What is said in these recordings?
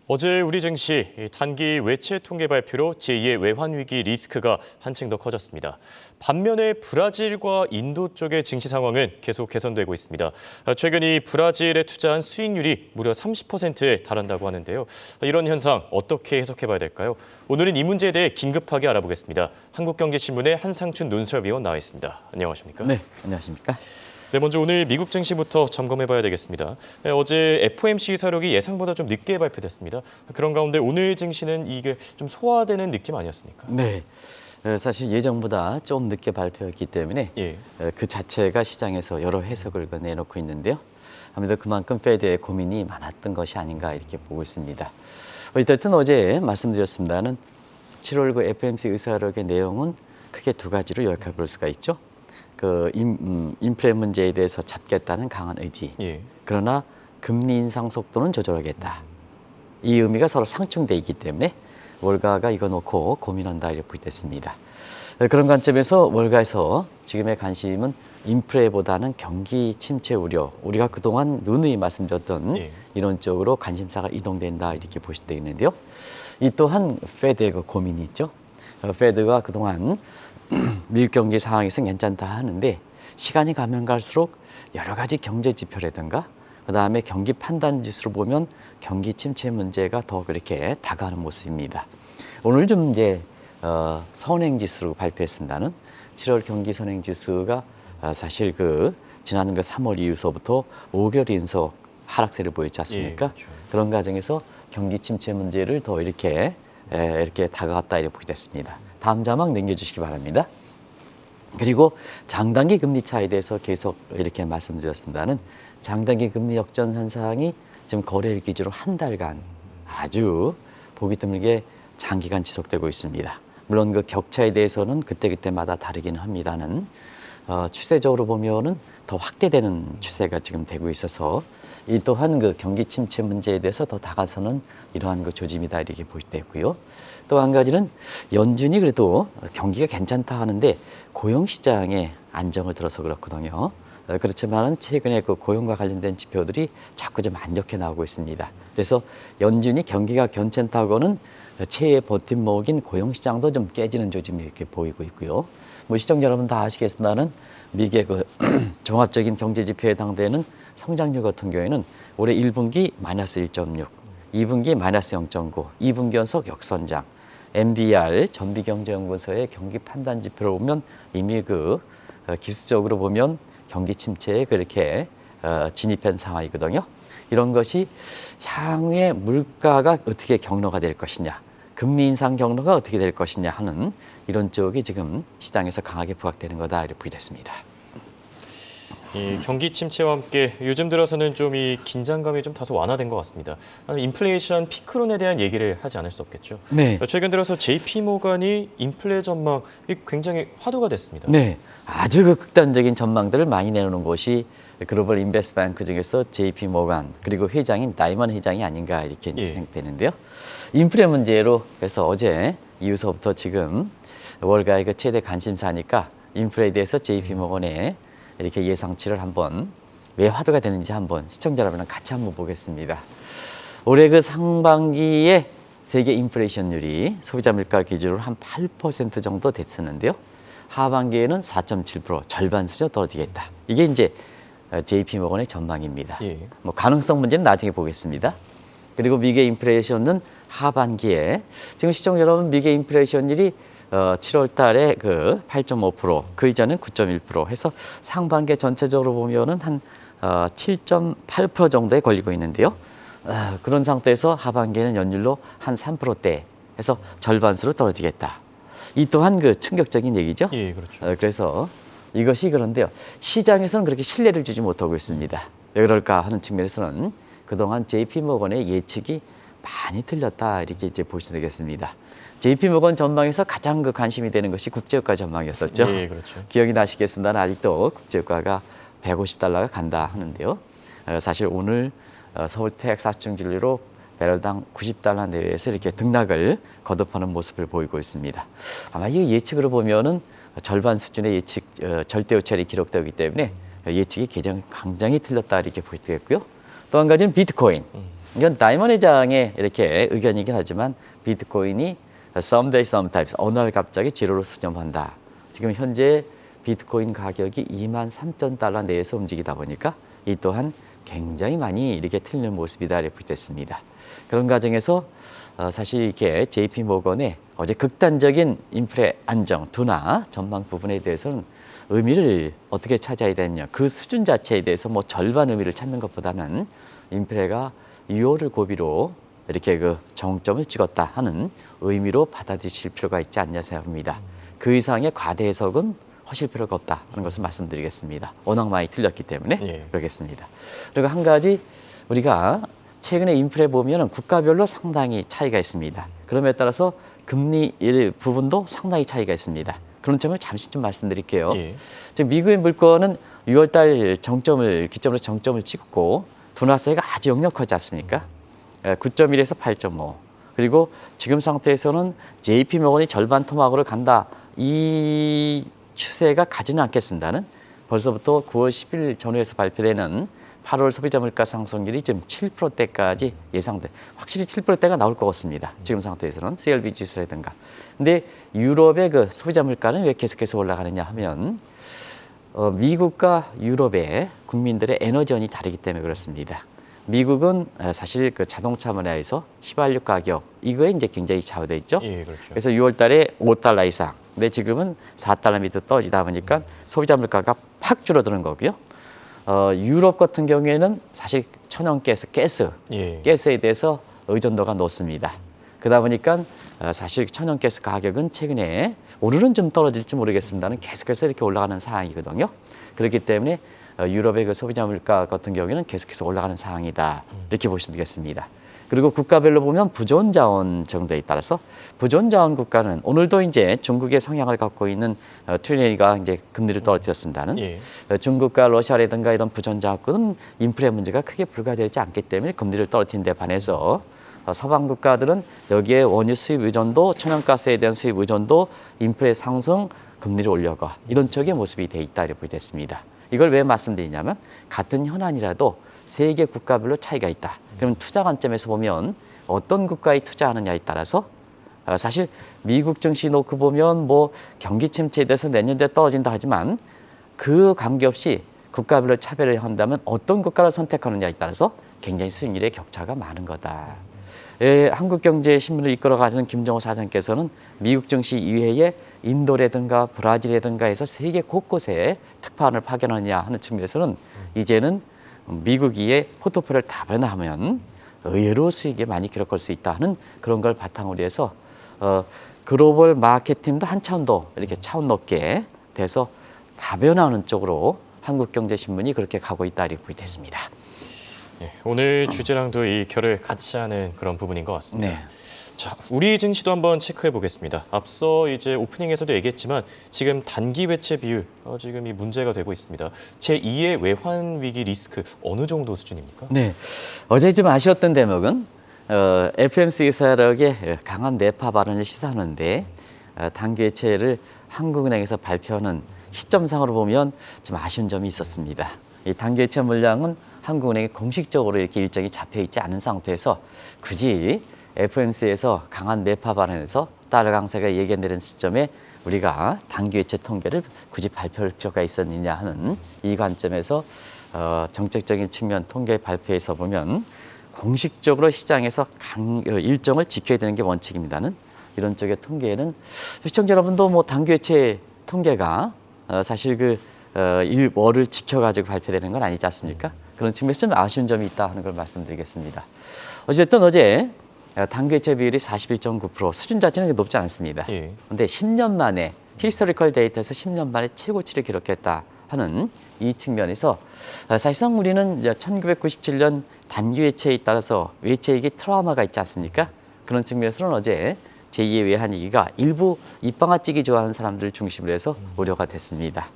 어제 우리 증시 단기 외채 통계 발표로 제2의 외환 위기 리스크가 한층 더 커졌습니다. 반면에 브라질과 인도 쪽의 증시 상황은 계속 개선되고 있습니다. 최근 이 브라질에 투자한 수익률이 무려 30%에 달한다고 하는데요. 이런 현상 어떻게 해석해봐야 될까요? 오늘은 이 문제에 대해 긴급하게 알아보겠습니다. 한국경제신문의 한상춘 논설위원 나와 있습니다. 안녕하십니까? 네, 안녕하십니까? 네, 먼저 오늘 미국 증시부터 점검해봐야 되겠습니다. 어제 FOMC 사록이 예상보다 좀 늦게 발표됐습니다. 그런 가운데 오늘 증시는 이게 좀 소화되는 느낌 아니었습니까? 네, 사실 예정보다 좀 늦게 발표했기 때문에 그 자체가 시장에서 여러 해석을 내놓고 있는데요. 아무래도 그만큼 페드의 고민이 많았던 것이 아닌가 이렇게 보고 있습니다. 어쨌든 어제 말씀드렸습니다는 7월 그 FOMC 의사록의 내용은 크게 두 가지로 요약해볼 수가 있죠. 그 인플레 문제에 대해서 잡겠다는 강한 의지. 그러나 금리 인상 속도는 조절하겠다. 이 의미가 서로 상충돼 있기 때문에 월가가 이거 놓고 고민한다 이렇게 보겠습니다. 그런 관점에서 월가에서 지금의 관심은 인플레보다는 경기 침체 우려, 우리가 그동안 누누이 말씀드렸던 이런 쪽으로 관심사가 이동된다 이렇게 보시면 되겠는데요. 이 또한 페드의 그 고민이 있죠. 페드가 그동안 미국 경제 상황에서 괜찮다 하는데 시간이 가면 갈수록 여러 가지 경제 지표라든가 그다음에 경기 판단 지수를 보면 경기 침체 문제가 더 그렇게 다가가는 모습입니다. 오늘 좀 이제 선행 지수로 발표했습니다는 7월 경기 선행 지수가 사실 그 지난 그 3월 이후서부터 5개월 연속 하락세를 보였지 않습니까? 그렇죠. 그런 과정에서 경기 침체 문제를 더 이렇게 다가갔다 이렇게 보게 됐습니다. 다음 자막 넘겨주시기 바랍니다. 그리고 장단기 금리 차에 대해서 계속 이렇게 말씀드렸습니다는 장단기 금리 역전 현상이 지금 거래일 기준으로 한 달간 아주 보기 드물게 장기간 지속되고 있습니다. 물론 그 격차에 대해서는 그때그때마다 다르긴 합니다는 추세적으로 보면은 더 확대되는 추세가 지금 되고 있어서 이 또한 그 경기 침체 문제에 대해서 더 다가서는 이러한 그 조짐이다 이렇게 볼 때 있고요. 또 한 가지는 연준이 그래도 경기가 괜찮다 하는데 고용 시장에 안정을 들어서 그렇거든요. 그렇지만은 최근에 그 고용과 관련된 지표들이 자꾸 좀 안 좋게 나오고 있습니다. 그래서 연준이 경기가 괜찮다고는 최애 버팀목인 고용 시장도 좀 깨지는 조짐이 이렇게 보이고 있고요. 뭐 시청자 여러분 다 아시겠으나는 미국의 그 종합적인 경제 지표에 해당되는 성장률 같은 경우에는 올해 1분기 마이너스 1.6, 2분기 마이너스 0.9, 2분기 연속 역선장. MBR 전비경제연구소의 경기 판단 지표를 보면 이미 그 기술적으로 보면 경기 침체에 그렇게 진입한 상황이거든요. 이런 것이 향후에 물가가 어떻게 경로가 될 것이냐, 금리 인상 경로가 어떻게 될 것이냐 하는 이런 쪽이 지금 시장에서 강하게 부각되는 거다 이렇게 보게 됐습니다. 이 경기 침체와 함께 요즘 들어서는 좀 이 긴장감이 좀 다소 완화된 것 같습니다. 인플레이션 피크론에 대한 얘기를 하지 않을 수 없겠죠. 네. 최근 들어서 JP 모간이 인플레 전망이 굉장히 화두가 됐습니다. 네, 아주 그 극단적인 전망들을 많이 내놓는 곳이 글로벌 인베스트뱅크 중에서 JP 모간 그리고 회장인 다이먼 회장이 아닌가 이렇게 생각되는데요. 인플레 문제로 그래서 어제 이후서부터 지금 월가의 그 최대 관심사니까 인플레에 대해서 JP 모건의 이렇게 예상치를 한번 왜 화두가 되는지 한번 시청자 여러분랑 같이 한번 보겠습니다. 올해 그 상반기에 세계 인플레이션율이 소비자 물가 기준으로 한 8% 정도 됐었는데요. 하반기에는 4.7% 절반 수준 떨어지겠다. 이게 이제 JP 모건의 전망입니다. 뭐 가능성 문제는 나중에 보겠습니다. 그리고 미국의 인플레이션은 하반기에 지금 시청자 여러분 미국의 인플레이션율이 7월 달에 그 8.5%, 그 이전은 9.1% 해서 상반기 전체적으로 보면은 한 7.8% 정도에 걸리고 있는데요. 그런 상태에서 하반기에는 연율로 한 3%대 해서 절반수로 떨어지겠다. 이 또한 그 충격적인 얘기죠. 그렇죠. 그래서 이것이 그런데요. 시장에서는 그렇게 신뢰를 주지 못하고 있습니다. 왜 그럴까 하는 측면에서는 그동안 JP모건의 예측이 많이 틀렸다 이렇게 이제 보시면 되겠습니다. JP모건 전망에서 가장 그 관심이 되는 것이 국제유가 전망이었었죠. 그렇죠. 기억이 나시겠습니다만 아직도 국제유가가 150달러가 간다 하는데요. 사실 오늘 서울 텍사스 중진리로 배럴당 90달러 내외에서 이렇게 등락을 거듭하는 모습을 보이고 있습니다. 아마 이 예측으로 보면은 절반 수준의 예측 절대 오차율이 기록되기 때문에 예측이 굉장히 틀렸다 이렇게 볼 수 있고요. 또 한 가지는 비트코인. 이건 다이먼 회장의 이렇게 의견이긴 하지만 비트코인이 someday, sometimes 어느 날 갑자기 제로로 수렴한다. 지금 현재 비트코인 가격이 23,000달러 내에서 움직이다 보니까 이 또한 굉장히 많이 이렇게 틀리는 모습이다 이렇게 됐습니다. 그런 과정에서 사실 이렇게 JP 모건의 어제 극단적인 인플레 안정, 둔화 전망 부분에 대해서는 의미를 어떻게 찾아야 되느냐. 그 수준 자체에 대해서 뭐 절반 의미를 찾는 것보다는 인플레가 6월을 고비로 이렇게 그 정점을 찍었다 하는 의미로 받아들이실 필요가 있지 않냐 생각합니다. 그 이상의 과대 해석은 하실 필요가 없다 하는 것을 말씀드리겠습니다. 워낙 많이 틀렸기 때문에 예. 그러겠습니다. 그리고 한 가지 우리가 최근에 인플레 보면은 국가별로 상당히 차이가 있습니다. 그럼에 따라서 금리 부분도 상당히 차이가 있습니다. 그런 점을 잠시 좀 말씀드릴게요. 예. 지금 미국의 물가는 6월달 기점으로 정점을 찍고 둔화세가 아주 역력하지 않습니까? 9.1에서 8.5. 그리고 지금 상태에서는 JP 모건이 절반 토막으로 간다. 이 추세가 가지는 않겠습니다는 벌써부터 9월 10일 전후에서 발표되는 8월 소비자 물가 상승률이 지금 7%대까지 예상돼. 확실히 7%대가 나올 것 같습니다. 지금 상태에서는 CLB 지수라든가. 근데 유럽의 그 소비자 물가는 왜 계속해서 올라가느냐 하면 미국과 유럽의 국민들의 에너지원이 다르기 때문에 그렇습니다. 미국은 사실 그 자동차 분야에서 휘발유 가격 이거에 이제 굉장히 좌우돼 있죠. 예, 그렇죠. 그래서 6월달에 5달러 이상. 근데 지금은 4달러 밑으로 떨어지다 보니까 소비자 물가가 팍 줄어드는 거고요. 유럽 같은 경우에는 사실 천연가스, 예. 가스에 대해서 의존도가 높습니다. 그러다 보니까 사실 천연가스 가격은 최근에 오늘은 좀 떨어질지 모르겠습니다는 계속해서 이렇게 올라가는 상황이거든요. 그렇기 때문에 유럽의 그 소비자 물가 같은 경우에는 계속해서 올라가는 상황이다. 이렇게 보시면 되겠습니다. 그리고 국가별로 보면 부존 자원 정도에 따라서 부존 자원 국가는 오늘도 이제 중국의 성향을 갖고 있는 트리니가 이제 금리를 떨어뜨렸습니다는 예. 중국과 러시아라든가 이런 부존 자원국은 인플레 문제가 크게 불가되지 않기 때문에 금리를 떨어뜨린 데 반해서 서방 국가들은 여기에 원유 수입 의존도, 천연가스에 대한 수입 의존도, 인플레 상승, 금리를 올려가 이런 쪽의 모습이 돼 있다 이렇게 됐습니다. 이걸 왜 말씀드리냐면 같은 현안이라도 세계 국가별로 차이가 있다. 그럼 투자 관점에서 보면 어떤 국가에 투자하느냐에 따라서 사실 미국 증시 놓고 보면 뭐 경기 침체에 대해서 내년도에 떨어진다 하지만 그 관계없이 국가별로 차별을 한다면 어떤 국가를 선택하느냐에 따라서 굉장히 수익률의 격차가 많은 거다. 한국경제신문을 이끌어가시는 김정호 사장께서는 미국 증시 이외에 인도라든가 브라질이라든가 해서 세계 곳곳에 특파원을 파견하느냐 하는 측면에서는 이제는 미국의 포트폴리오를 다변화하면 의외로 수익이 많이 기록할 수 있다 하는 그런 걸 바탕으로 해서 글로벌 마케팅도 한 차원 더 이렇게 차원 높게 돼서 다변화하는 쪽으로 한국경제신문이 그렇게 가고 있다 이렇게 됐습니다. 예, 오늘 주제랑도 이 결을 같이 하는 그런 부분인 것 같습니다. 네. 자, 우리 증시도 한번 체크해 보겠습니다. 앞서 이제 오프닝에서도 얘기했지만 지금 단기 외채 비율 지금 이 문제가 되고 있습니다. 제2의 외환 위기 리스크 어느 정도 수준입니까? 네. 어제 좀 아쉬웠던 대목은 FMC 사력의 강한 매파 발언을 시사하는데 단기 외채를 한국은행에서 발표하는 시점상으로 보면 좀 아쉬운 점이 있었습니다. 이 단기 외채 물량은 한국은행에 공식적으로 이렇게 일정이 잡혀 있지 않은 상태에서 굳이 FMC에서 강한 매파 발언에서 달러 강세가 예견되는 시점에 우리가 단기 외채 통계를 굳이 발표할 필요가 있었느냐 하는 이 관점에서 정책적인 측면 통계 발표에서 보면 공식적으로 시장에서 일정을 지켜야 되는 게 원칙입니다는 이런 쪽의 통계에는 시청자 여러분도 뭐 단기 외채 통계가 사실 월을 지켜가지고 발표되는 건 아니지 않습니까? 그런 측면에서 좀 아쉬운 점이 있다 하는 걸 말씀드리겠습니다. 어쨌든 어제 단기 외채 비율이 41.9% 수준 자체는 높지 않습니다. 예. 그런데 10년 만에 히스토리컬 데이터에서 10년 만에 최고치를 기록했다 하는 이 측면에서 사실상 우리는 1997년 단기 외채에 따라서 외채이기 트라우마가 있지 않습니까? 그런 측면에서는 어제 제2의 외환위기가 일부 입방아 찌기 좋아하는 사람들을 중심으로 해서 우려가 됐습니다.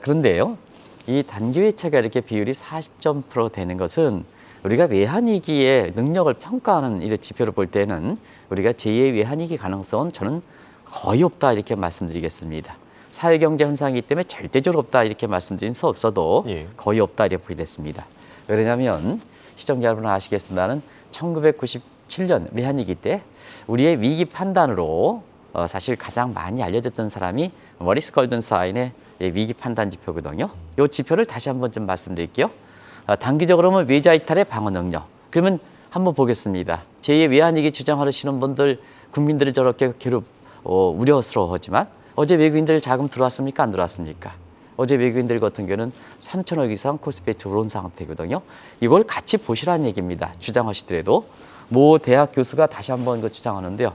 그런데요, 이 단기 외채가 이렇게 비율이 40% 되는 것은 우리가 외환위기의 능력을 평가하는 이런 지표를 볼 때는 우리가 제2의 외환위기 가능성은 저는 거의 없다 이렇게 말씀드리겠습니다. 사회경제 현상이기 때문에 절대적으로 없다 이렇게 말씀드린 수 없어도 예. 거의 없다 이렇게 보게 됐습니다. 왜냐하면 시청자 여러분 아시겠습니다는 1997년 외환위기 때 우리의 위기 판단으로 사실 가장 많이 알려졌던 사람이 머리스 골든스타인의 위기 판단 지표거든요. 이 지표를 다시 한번 좀 말씀드릴게요. 단기적으로 보면 외자 이탈의 방어 능력. 그러면 한번 보겠습니다. 제2의 외환위기 주장하시는 분들, 국민들이 저렇게 우려스러워하지만 어제 외국인들 자금 들어왔습니까? 안 들어왔습니까? 어제 외국인들 같은 경우는 3천억 이상 코스피에 들어온 상태거든요. 이걸 같이 보시라는 얘기입니다. 주장하시더라도 모 대학 교수가 다시 한번 그 주장하는데요.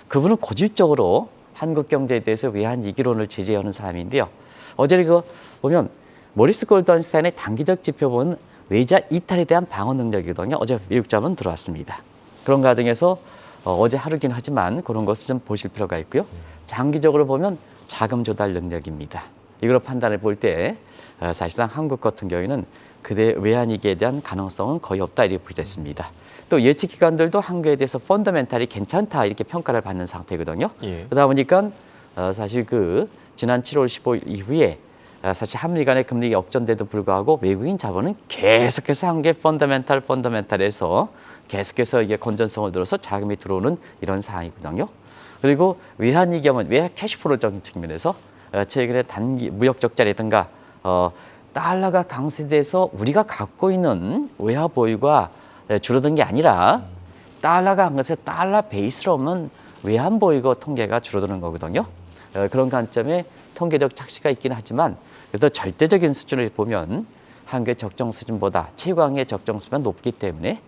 그분은 고질적으로 한국 경제에 대해서 외환위기론을 제시하는 사람인데요. 어제 이거 보면 모리스 골든스타인의 단기적 지표 보면 외자 이탈에 대한 방어 능력이거든요. 어제 미국 자본 들어왔습니다. 그런 과정에서 어제 하루긴 하지만 그런 것을 좀 보실 필요가 있고요. 장기적으로 보면 자금 조달 능력입니다. 이걸 판단해 볼 때 사실상 한국 같은 경우에는 그대 외환위기에 대한 가능성은 거의 없다 이렇게 보겠습니다. 또 예측 기관들도 한국에 대해서 펀더멘탈이 괜찮다 이렇게 평가를 받는 상태거든요. 예. 그러다 보니까 사실 지난 7월 15일 이후에 사실 한미 간의 금리 역전돼도 불구하고 외국인 자본은 계속해서 한국의 펀더멘탈에서 계속해서 이게 건전성을 들어서 자금이 들어오는 이런 상황이거든요. 그리고 외환위기하면 외화 캐시플로적인 측면에서 최근에 단기 무역 적자라든가 달러가 강세돼서 우리가 갖고 있는 외화 보유가 줄어든 게 아니라 달러가 강세해서 달러 베이스로 오면 외환 보유고 통계가 줄어드는 거거든요. 그런 관점에 통계적 착시가 있긴 하지만 그래도 절대적인 수준을 보면 한국의 적정 수준보다 최강의 적정 수준은 높기 때문에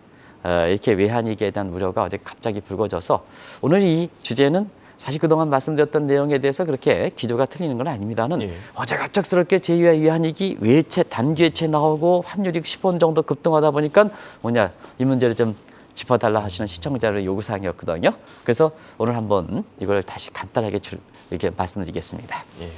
이렇게 외환위기에 대한 우려가 어제 갑자기 불거져서 오늘 이 주제는 사실 그동안 말씀드렸던 내용에 대해서 그렇게 기조가 틀리는 건 아닙니다는 예. 어제 갑작스럽게 제2의 외환위기 외채 단기 외채 나오고 환율이 10원 정도 급등하다 보니까 이 문제를 좀 짚어달라 하시는 시청자의 요구사항이었거든요. 그래서 오늘 한번 이걸 다시 간단하게 이렇게 말씀드리겠습니다. 예.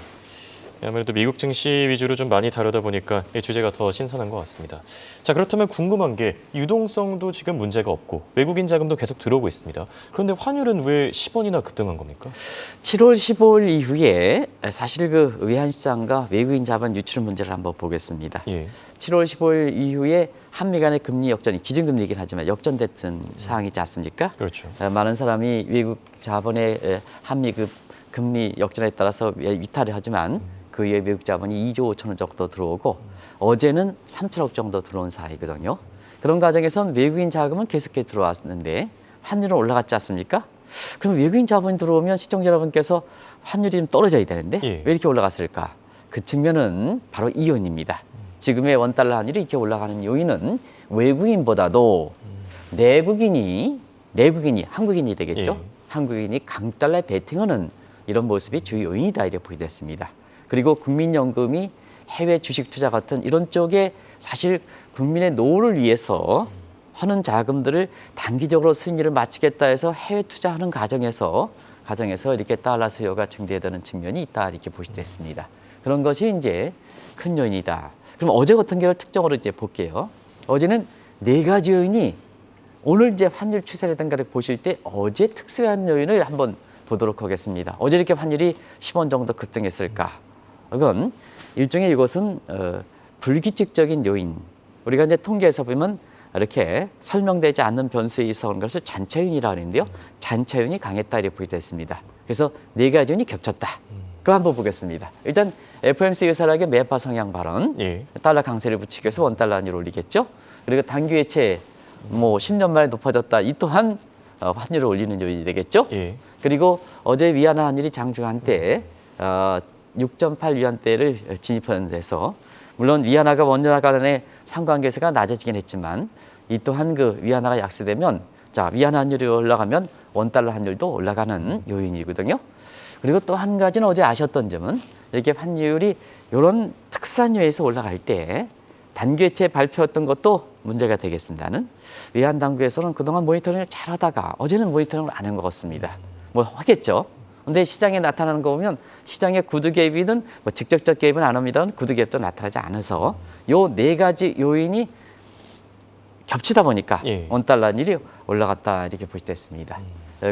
아무래도 미국 증시 위주로 좀 많이 다루다 보니까 이 주제가 더 신선한 것 같습니다. 자, 그렇다면 궁금한 게 유동성도 지금 문제가 없고 외국인 자금도 계속 들어오고 있습니다. 그런데 환율은 왜 10원이나 급등한 겁니까? 7월 15일 이후에 사실 외환시장과 외국인 자본 유출 문제를 한번 보겠습니다. 예. 7월 15일 이후에 한미 간의 금리 역전이 기준금리이긴 하지만 역전됐던 상황이지 않습니까? 그렇죠. 많은 사람이 외국 자본의 한미 금리 역전에 따라서 위탈을 하지만 그 이후에 외국 자본이 2조 5천억 정도 들어오고 어제는 3천억 정도 들어온 사이거든요. 그런 과정에서는 외국인 자금은 계속해서 들어왔는데 환율은 올라갔지 않습니까? 그럼 외국인 자본이 들어오면 시청자 여러분께서 환율이 좀 떨어져야 되는데 예. 왜 이렇게 올라갔을까? 그 측면은 바로 이 요인입니다. 지금의 원달러 환율이 이렇게 올라가는 요인은 외국인보다도 내국인이 한국인이 되겠죠. 예. 한국인이 강달러에 베팅하는 이런 모습이 주요 요인이다 이렇게 보게 됐습니다. 그리고 국민연금이 해외 주식 투자 같은 이런 쪽에 사실 국민의 노후를 위해서 하는 자금들을 단기적으로 수익률을 맞추겠다 해서 해외 투자하는 과정에서 이렇게 달러 수요가 증대되는 측면이 있다 이렇게 보시게 됐습니다. 그런 것이 이제 큰 요인이다. 그럼 어제 같은 경우를 특정으로 이제 볼게요. 어제는 4가지 요인이 오늘 이제 환율 추세라든가를 보실 때 어제 특수한 요인을 한번 보도록 하겠습니다. 어제 이렇게 환율이 10원 정도 급등했을까? 이건 일종의 이것은 불규칙적인 요인. 우리가 이제 통계에서 보면 이렇게 설명되지 않는 변수에 의해서 것을 잔차요인이라고 하는데요. 잔차요인이 강했다 이렇게 보게 됐습니다. 그래서 4가지 요인이 겹쳤다. 그거 한번 보겠습니다. 일단 FOMC 의사락의 매파 성향 발언, 예. 달러 강세를 붙이기 위해서 원달러 환율을 올리겠죠. 그리고 단기 외채 10년 만에 높아졌다. 이 또한 환율을 올리는 요인이 되겠죠. 예. 그리고 어제 위안화 환율이 장중 한때 6.8 위안대를 진입하는 데서 물론 위안화가 원유화 간의 상관계세가 낮아지긴 했지만 이 또한 위안화가 약세되면 위안화 환율이 올라가면 원달러 환율도 올라가는 요인이거든요. 그리고 또 한 가지는 어제 아셨던 점은 이렇게 환율이 이런 특수한 요인에서 올라갈 때 단기외채 발표했던 것도 문제가 되겠습니다는 외환 당국에서는 그동안 모니터링을 잘하다가 어제는 모니터링을 안 한 것 같습니다. 하겠죠. 근데 시장에 나타나는 거 보면 시장의 구두 개입이든 직접적 개입은 안 합니다. 구두 개입도 나타나지 않아서 요 4가지 요인이 겹치다 보니까 예. 원달러 환율이 올라갔다 이렇게 볼 때 있습니다.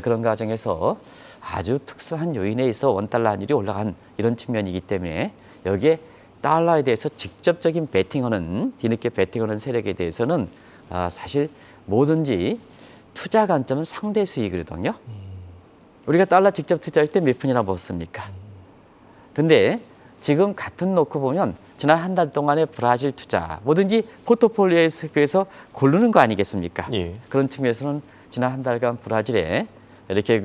그런 과정에서 아주 특수한 요인에 의해서 원달러 환율이 올라간 이런 측면이기 때문에 여기에 달러에 대해서 직접적인 베팅하는 뒤늦게 베팅하는 세력에 대해서는 사실 뭐든지 투자 관점은 상대 수익이거든요. 우리가 달러 직접 투자할 때 몇 푼이나 벌었습니까? 근데 지금 같은 놓고 보면 지난 한 달 동안의 브라질 투자 뭐든지 포트폴리오에서 고르는 거 아니겠습니까? 예. 그런 측면에서는 지난 한 달간 브라질에 이렇게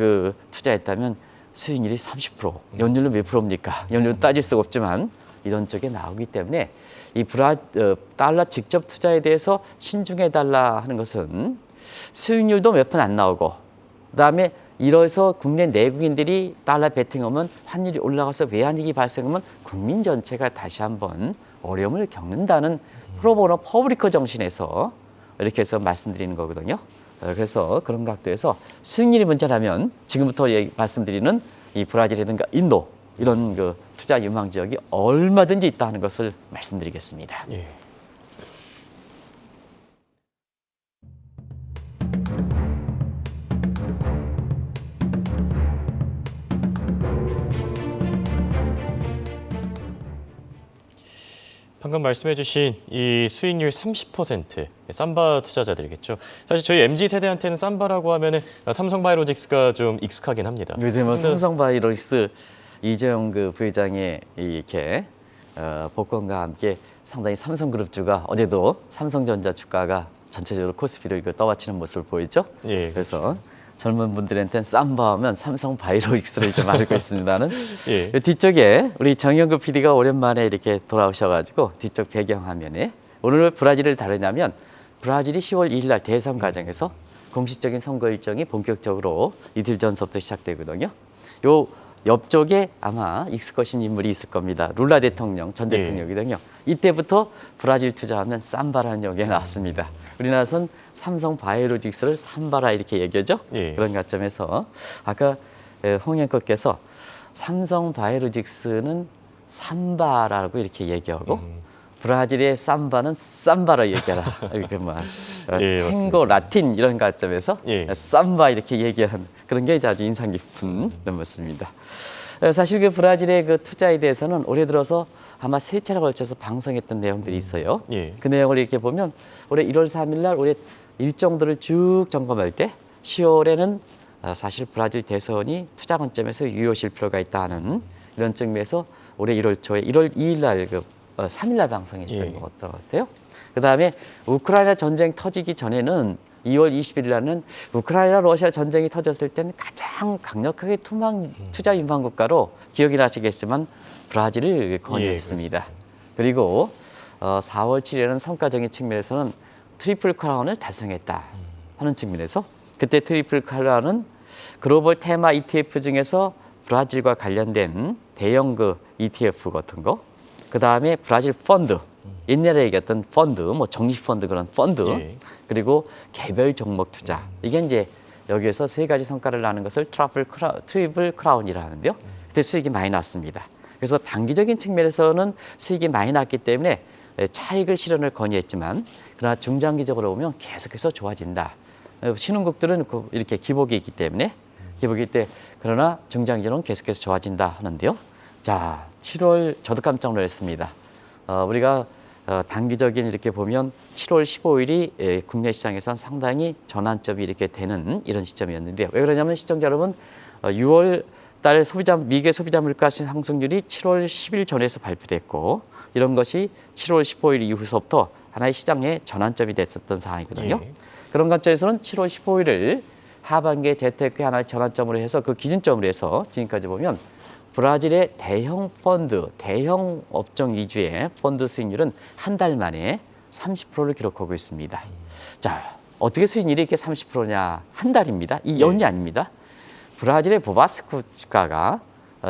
투자했다면 수익률이 30%, 연율로 몇 프로입니까? 연율은 따질 수가 없지만 이런 쪽에 나오기 때문에 이 달러 직접 투자에 대해서 신중해달라 하는 것은 수익률도 몇 푼 안 나오고 그다음에 이래서 국내 내국인들이 달러 베팅하면 환율이 올라가서 외환위기 발생하면 국민 전체가 다시 한번 어려움을 겪는다는 프로보노 퍼블리커 정신에서 이렇게 해서 말씀드리는 거거든요. 그래서 그런 각도에서 수익률이 문제라면 지금부터 말씀드리는 이 브라질이라든가 인도 이런 투자 유망 지역이 얼마든지 있다는 것을 말씀드리겠습니다. 예. 방금 말씀해주신 이 수익률 30% 삼바 투자자들이겠죠. 사실 저희 MZ 세대한테는 삼바라고 하면은 삼성바이오로직스가 좀 익숙하긴 합니다. 요즘은 삼성바이오로직스 이재용 부회장의 이렇게 복권과 함께 상당히 삼성그룹주가 어제도 삼성전자 주가가 전체적으로 코스피를 떠받치는 모습을 보이죠. 예. 그래서 젊은 분들한테는 삼바하면 삼성바이오로직스를 좀 알고 있습니다는. 예. 뒤쪽에 우리 정영근 PD가 오랜만에 이렇게 돌아오셔가지고 뒤쪽 배경화면에 오늘 브라질을 다루냐면 브라질이 10월 2일 날 대선 과정에서 공식적인 선거 일정이 본격적으로 이틀 전서부터 시작되거든요. 요 옆쪽에 아마 익숙하신 인물이 있을 겁니다. 룰라 대통령, 전 대통령이거든요. 이때부터 브라질 투자하면 삼바라는 얘기가 나왔습니다. 우리나라에서는 삼성바이오로직스를 삼바라 이렇게 얘기하죠. 예. 그런 관점에서 아까 홍 앵커께서 삼성바이오로직스는 삼바라고 이렇게 얘기하고 브라질의 삼바는 삼바라 얘기하라. 이렇게 예, 탱고 라틴 이런 관점에서 예. 삼바 이렇게 얘기한 그런 게 아주 인상 깊은 그런 모습입니다. 사실 브라질의 투자에 대해서는 올해 들어서 아마 3차례 걸쳐서 방송했던 내용들이 있어요. 예. 그 내용을 이렇게 보면 올해 1월 3일 날 올해 일정들을 쭉 점검할 때 10월에는 사실 브라질 대선이 투자 관점에서 유효실 필요가 있다는 이런 측면에서 올해 1월 초에 1월 2일 날 3일 날 방송했던 예. 것 같아요. 그다음에 우크라이나 전쟁 터지기 전에는 2월 20일 날은 우크라이나 러시아 전쟁이 터졌을 때는 가장 강력하게 투자 유망 국가로 기억이 나시겠지만 브라질을 권유했습니다. 그리고 4월 7일에는 성과적인 측면에서는 트리플 크라운을 달성했다 하는 측면에서 그때 트리플 크라운은 글로벌 테마 ETF 중에서 브라질과 관련된 대형 ETF 같은 거, 그 다음에 브라질 펀드, 옛날에 얘기했던 펀드, 적립 펀드 그런 펀드, 예. 그리고 개별 종목 투자. 이게 이제 여기에서 3가지 성과를 나는 것을 트리플 크라운이라 하는데요. 그때 수익이 많이 났습니다. 그래서 단기적인 측면에서는 수익이 많이 났기 때문에 차익을 실현을 권유했지만 그러나 중장기적으로 보면 계속해서 좋아진다. 신흥국들은 이렇게 기복이 있기 때문에 기복이 때 그러나 중장기적으로는 계속해서 좋아진다 하는데요. 자, 7월 저도 깜짝 놀랐습니다. 우리가 단기적인 이렇게 보면 7월 15일이 국내 시장에선 상당히 전환점이 이렇게 되는 이런 시점이었는데요. 왜 그러냐면 시청자 여러분 6월 달 미국의 소비자 물가 상승률이 7월 10일 전에서 발표됐고 이런 것이 7월 15일 이후서부터 하나의 시장의 전환점이 됐었던 상황이거든요. 예. 그런 관점에서는 7월 15일을 하반기에 재테크의 하나의 전환점으로 해서 그 기준점으로 해서 지금까지 보면 브라질의 대형 펀드, 대형 업종 위주의 펀드 수익률은 한 달 만에 30%를 기록하고 있습니다. 자, 어떻게 수익률이 이렇게 30%냐? 한 달입니다. 이 연이 아닙니다. 브라질의 보바스쿠 주가가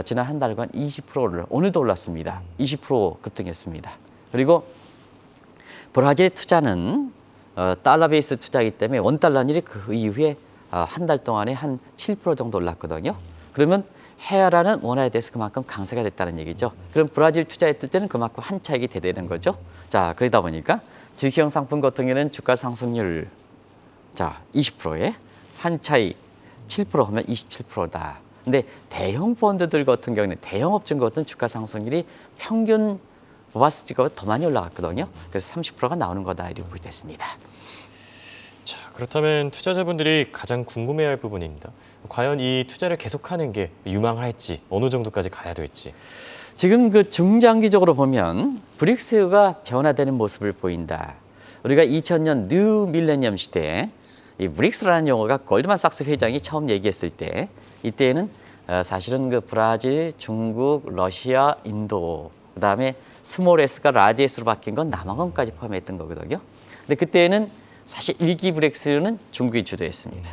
지난 한 달간 20%를 오늘도 올랐습니다. 20% 급등했습니다. 그리고 브라질 투자는 달러 베이스 투자이기 때문에 원달러율이 그 이후에 한 달 동안에 한 7% 정도 올랐거든요. 그러면 헤아라는 원화에 대해서 그만큼 강세가 됐다는 얘기죠. 그럼 브라질 투자했을 때는 그만큼 한 차익이 되는 거죠. 자, 그러다 보니까 주식형 상품 같은 경우에는 주가 상승률 20%에 한 차익 7% 하면 27%다. 근데 대형 펀드들 같은 경우는 대형 업종 같은 주가 상승률이 평균 보바스지가 더 많이 올라갔거든요. 그래서 30%가 나오는 거다 이렇게 보겠습니다. 자, 그렇다면 투자자분들이 가장 궁금해할 부분입니다. 과연 이 투자를 계속하는 게 유망할지, 어느 정도까지 가야 될지. 지금 그 중장기적으로 보면 브릭스가 변화되는 모습을 보인다. 우리가 2000년 뉴 밀레니엄 시대에 이 브릭스라는 용어가 골드만삭스 회장이 처음 얘기했을 때 이때에는 사실은 그 브라질, 중국, 러시아, 인도 그다음에 스몰 S가 라지 S로 바뀐 건 남아공까지 포함했던 거거든요. 근데 그때는 사실 1기 브릭스는 중국이 주도했습니다.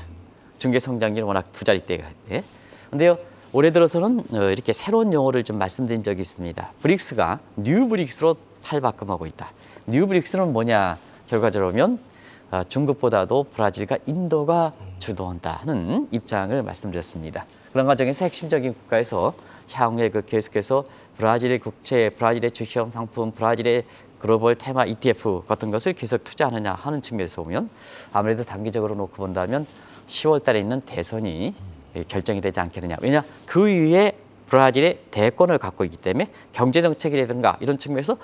중국의 성장률이 워낙 두 자릿대가 때. 근데요. 올해 들어서는 이렇게 새로운 용어를 좀 말씀드린 적이 있습니다. 브릭스가 뉴 브릭스로 탈바꿈하고 있다. 뉴 브릭스는 뭐냐? 결과적으로 보면 중국보다도 브라질과 인도가 주도한다는 입장을 말씀드렸습니다. 그런 과정에서 핵심적인 국가에서 향후에 그 계속해서 브라질의 국채, 브라질의 주형 상품, 브라질의 글로벌 테마 ETF 같은 것을 계속 투자하느냐 하는 측면에서 보면 아무래도 단기적으로 놓고 본다면 10월 달에 있는 대선이 결정이 되지 않겠느냐. 왜냐? 그 위에 브라질의 대권을 갖고 있기 때문에 경제정책이라든가 이런 측면에서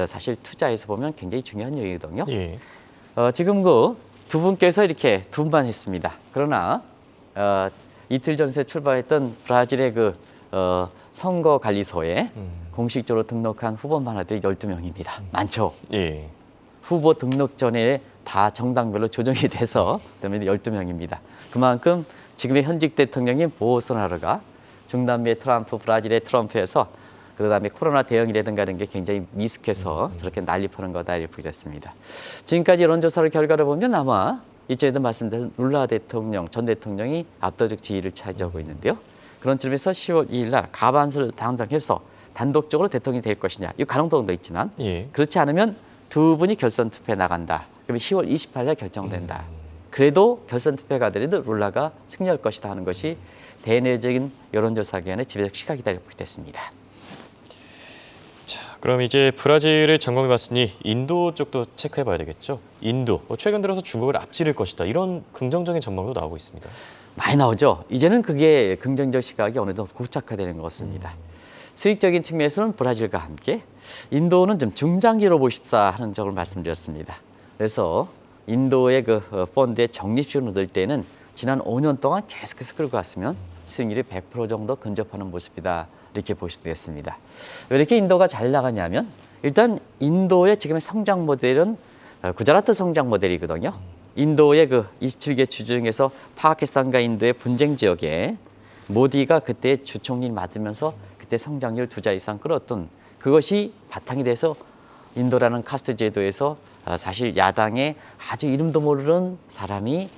사실 투자에서 보면 굉장히 중요한 요인이거든요. 예. 지금 그 두 분께서 이렇게 두 분만 했습니다. 그러나 이틀 전에 출발했던 브라질의 그 선거관리소에 공식적으로 등록한 후보만 하더니 12명입니다. 많죠? 예. 후보 등록 전에 다 정당별로 조정이 돼서 그러면 12명입니다. 그만큼 지금의 현직 대통령인 보소나로가 중남미의 트럼프, 브라질의 트럼프에서 그다음에 코로나 대응이라든가 이런 게 굉장히 미숙해서 저렇게 난립하는 거다 이렇게 됐습니다. 지금까지 여론조사를 결과를 보면 아마 이전에도 말씀드린 룰라 대통령, 전 대통령이 압도적 지위를 차지하고 있는데요. 그런 점에서 10월 2일 날 가반수를 당당해서 단독적으로 대통령이 될 것이냐. 이 가능성도 있지만 예. 그렇지 않으면 두 분이 결선 투표에 나간다. 그러면 10월 28일 날 결정된다. 그래도 결선 투표가 가더라도 룰라가 승리할 것이다 하는 것이 대내적인 여론조사기관의 지배적 시각이다 이렇게 됐습니다. 자, 그럼 이제 브라질을 점검해봤으니 인도 쪽도 체크해봐야 되겠죠. 인도, 최근 들어서 중국을 앞지를 것이다. 이런 긍정적인 전망도 나오고 있습니다. 많이 나오죠. 이제는 그게 긍정적 시각이 어느 정도 고착화되는 것 같습니다. 수익적인 측면에서는 브라질과 함께 인도는 좀 중장기로 보십사 하는 점을 말씀드렸습니다. 그래서 인도의 그 펀드의 적립식을 얻을 때는 지난 5년 동안 계속해서 끌고 갔으면 수익률이 100% 정도 근접하는 모습이다. 이렇게 보시면 되겠습니다. 왜 이렇게 인도가 잘 나가냐면 일단 인도의 지금의 성장 모델은 구자라트 성장 모델이거든요. 인도의 그 27개 주 중에서 파키스탄과 인도의 분쟁 지역에 모디가 그때 주총리 맡으면서 그때 성장률 2자 이상 끌었던 그것이 바탕이 돼서 인도라는 카스트 제도에서 사실 야당의 아주 이름도 모르는 사람이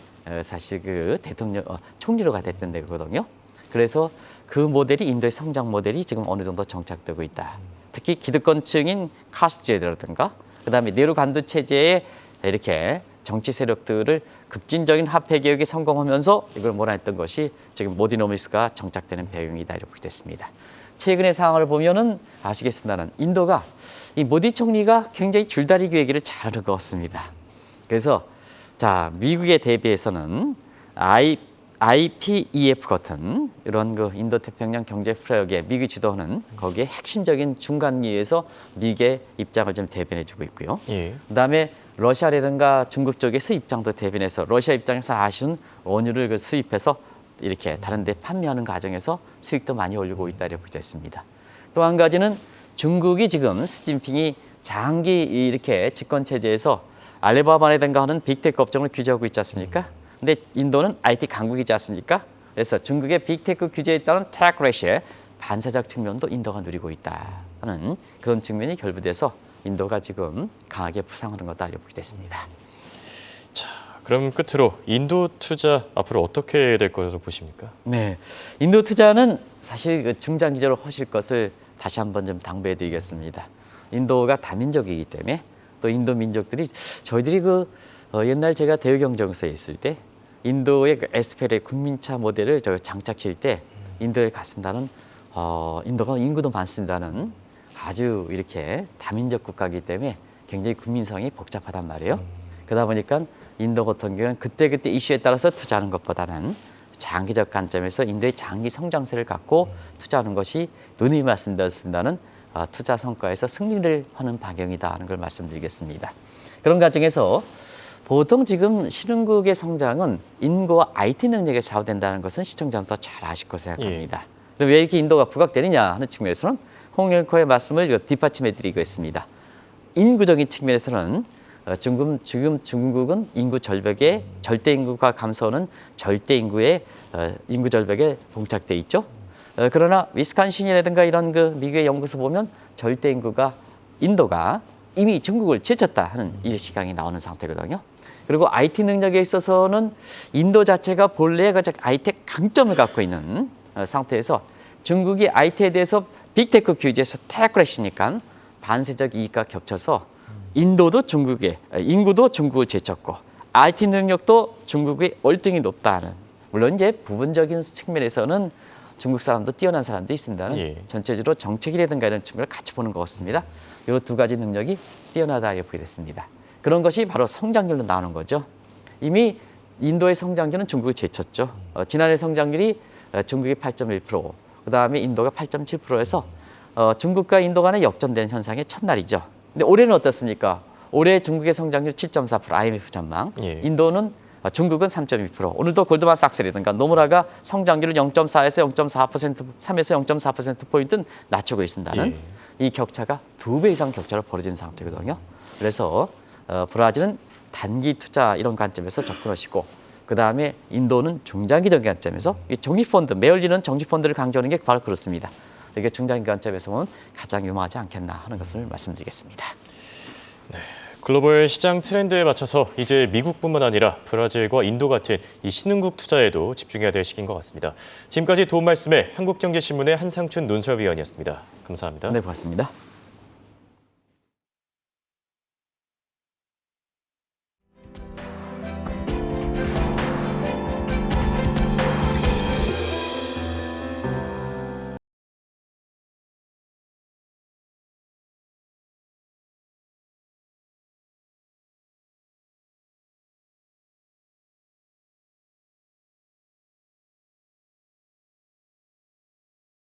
사실 그 대통령 총리로가 됐던 데거든요. 그래서 그 모델이 인도의 성장 모델이 지금 어느 정도 정착되고 있다. 특히 기득권층인 카스트 제도라든가 그다음에 네로 간두 체제에 이렇게 정치 세력들을 급진적인 화폐 개혁에 성공하면서 이걸 몰아냈던 것이 지금 모디노미스가 정착되는 배경이다 이렇게 됐습니다. 최근의 상황을 보면은 아시겠습니다만 인도가 이 모디 총리가 굉장히 줄다리 기획을 잘하는 것 같습니다. 그래서 자 미국에 대비해서는 IPEF 같은 이런 그 인도 태평양 경제 프레임워크에 미국이 주도하는 거기에 핵심적인 중간기에서 미국의 입장을 좀 대변해주고 있고요. 예. 그다음에 러시아라든가 중국 쪽에서 입장도 대변해서 러시아 입장에서 아쉬운 원유를 그 수입해서 이렇게 다른 데 판매하는 과정에서 수익도 많이 올리고 있다 이렇게 됐습니다. 또 한 가지는 중국이 지금 시진핑이 장기 이렇게 집권 체제에서 알리바바라든가 하는 빅테크 업종을 규제하고 있지 않습니까? 근데 인도는 IT 강국이지 않습니까? 그래서 중국의 빅테크 규제에 따른 테크 레시의 반사적 측면도 인도가 누리고 있다 하는 그런 측면이 결부돼서 인도가 지금 강하게 부상하는 것도 알려보게 됐습니다. 자, 그럼 끝으로 인도 투자 앞으로 어떻게 될 거라고 보십니까? 네, 인도 투자는 사실 그 중장기적으로 하실 것을 다시 한번 좀 당부해드리겠습니다. 인도가 다민족이기 때문에 또 인도 민족들이 저희들이 그 옛날 제가 대외경제공사에 있을 때 인도의 그 SPL의 국민차 모델을 저 장착실 때 인도에 갔습니다는 인도가 인구도 많습니다는 아주 이렇게 다민족 국가이기 때문에 굉장히 국민성이 복잡하단 말이에요. 그러다 보니까 인도 같은 경우는 그때그때 이슈에 따라서 투자하는 것보다는 장기적 관점에서 인도의 장기 성장세를 갖고 투자하는 것이 누누이 말씀드렸습니다는 투자 성과에서 승리를 하는 방향이다 하는 걸 말씀드리겠습니다. 그런 과정에서 보통 지금 신흥국의 성장은 인구와 IT 능력에 좌우된다는 것은 시청자분도 잘 아실 거라 생각합니다. 그럼 왜 이렇게 인도가 부각되느냐 하는 측면에서는 홍영코의 말씀을 뒷받침해 드리고 있습니다. 인구적인 측면에서는 지금 중국은 인구 절벽에 절대 인구가 감소하는 절대 인구의 인구 절벽에 봉착돼 있죠. 그러나 위스콘신이라든가 이런 그 미국의 연구소 보면 절대 인구가 인도가 이미 중국을 제쳤다 하는 이 시각이 나오는 상태거든요. 그리고 IT 능력에 있어서는 인도 자체가 본래 IT 강점을 갖고 있는 상태에서 중국이 IT에 대해서 빅테크 규제에서 태클했으니까 반세적 이익과 겹쳐서 인도도 중국의 인구도 중국을 제쳤고 IT 능력도 중국의 월등히 높다는, 물론 이제 부분적인 측면에서는 중국 사람도 뛰어난 사람도 있습니다는 전체적으로 정책이라든가 이런 측면을 같이 보는 것 같습니다. 이 두 가지 능력이 뛰어나다 이렇게 보게 됐습니다. 그런 것이 바로 성장률로 나오는 거죠. 이미 인도의 성장률은 중국을 제쳤죠. 지난해 성장률이 중국이 8.1%, 그다음에 인도가 8.7%에서 중국과 인도 간의 역전되는 현상의 첫날이죠. 근데 올해는 어떻습니까? 올해 중국의 성장률 7.4%, IMF 전망. 중국은 3.2%. 오늘도 골드만삭스라든가 노무라가 성장률을 0.4에서 0.4%, 3에서 0.4%포인트 낮추고 있습니다는 이 격차가 2배 이상 격차로 벌어진 상태거든요. 그래서 브라질은 단기 투자 이런 관점에서 접근하시고, 그다음에 인도는 중장기적인 관점에서 이 종이펀드, 매열리는 정기펀드를 강조하는 게 바로 그렇습니다. 이게 중장기 관점에서 보면 가장 유망하지 않겠나 하는 것을 말씀드리겠습니다. 네, 글로벌 시장 트렌드에 맞춰서 이제 미국뿐만 아니라 브라질과 인도 같은 이 신흥국 투자에도 집중해야 될 시기인 것 같습니다. 지금까지 도움 말씀에 한국경제신문의 한상춘 논설위원이었습니다. 감사합니다. 네, 고맙습니다.